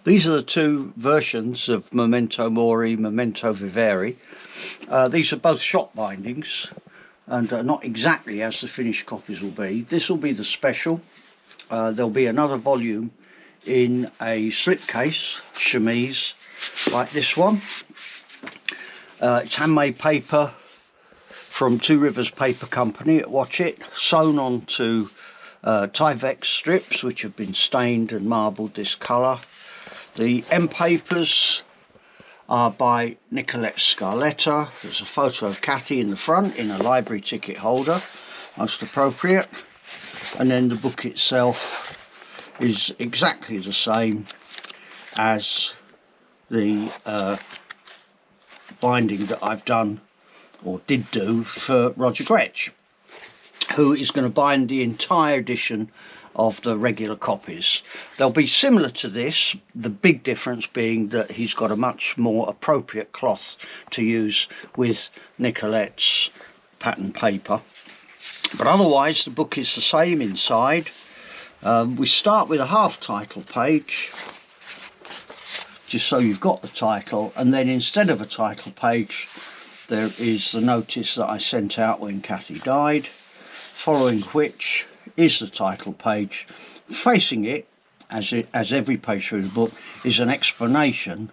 These are the two versions of Memento Mori, Memento Vivere. These are both shop bindings and not exactly as the finished copies will be. This will be the special. There'll be another volume in a slipcase, chemise, like this one. It's handmade paper from Two Rivers Paper Company at Watchet, sewn onto Tyvek strips which have been stained and marbled this colour. The end papers are by Nicolette Scarletta. There's a photo of Kathy in the front in a library ticket holder, most appropriate. And then the book itself is exactly the same as the binding that I've done, or did do, for Roger Gretsch, who is going to bind the entire edition of the regular copies. They'll be similar to this, the big difference being that he's got a much more appropriate cloth to use with Nicolette's pattern paper. But otherwise the book is the same inside. We start with a half title page, just so you've got the title, and then instead of a title page there is the notice that I sent out when Kathy died, following which is the title page. Facing it, as every page through the book, is an explanation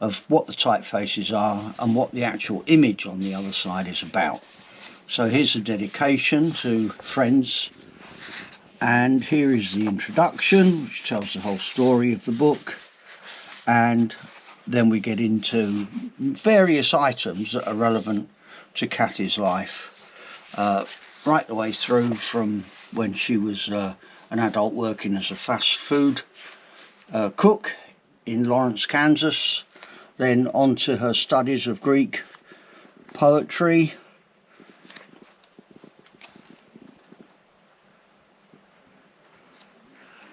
of what the typefaces are and what the actual image on the other side is about. So here's a dedication to friends, and here is the introduction, which tells the whole story of the book, and then we get into various items that are relevant to Kathy's life, right the way through from when she was an adult working as a fast food cook in Lawrence, Kansas, then on to her studies of Greek poetry,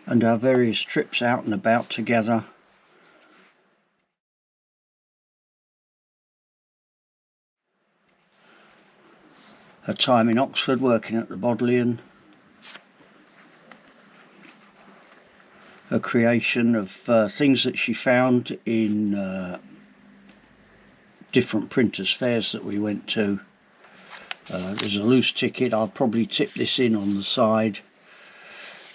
and our various trips out and about together. Her time in Oxford working at the Bodleian, her creation of things that she found in different printers' fairs that we went to. There's a loose ticket, I'll probably tip this in on the side,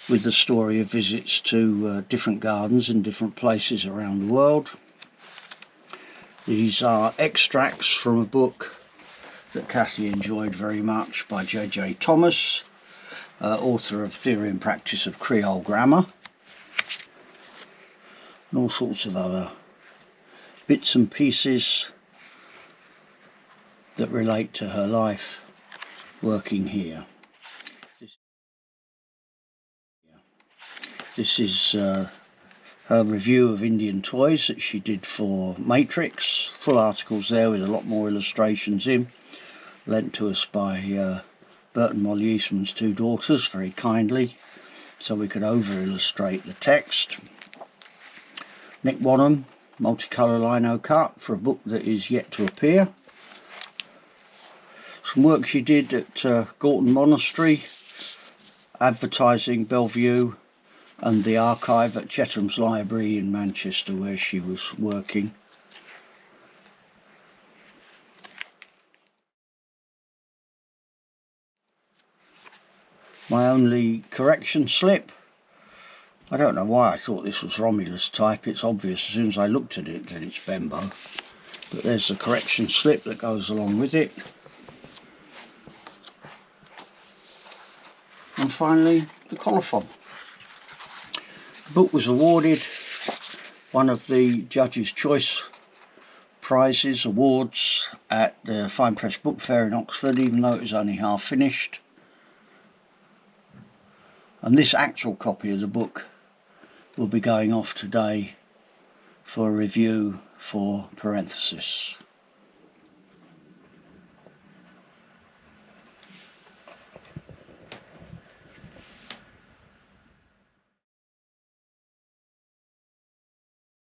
with the story of visits to different gardens in different places around the world. These are extracts from a book that Kathy enjoyed very much by J.J. Thomas, author of Theory and Practice of Creole Grammar, and all sorts of other bits and pieces that relate to her life working here. This is her review of Indian toys that she did for Matrix. Full articles there with a lot more illustrations in, lent to us by Burton Molly Eastman's two daughters very kindly, so we could over illustrate the text. Nick Wadham, multicolour lino cut for a book that is yet to appear. Some work she did at Gorton Monastery, advertising Bellevue, and the archive at Chetham's Library in Manchester, where she was working. My only correction slip. I don't know why I thought this was Romulus type. It's obvious as soon as I looked at it that it's Bembo. But there's the correction slip that goes along with it. And finally, the colourful. The book was awarded one of the Judges' Choice Prizes, awards, at the Fine Press Book Fair in Oxford, even though it was only half finished. And this actual copy of the book will be going off today for a review for Parenthesis.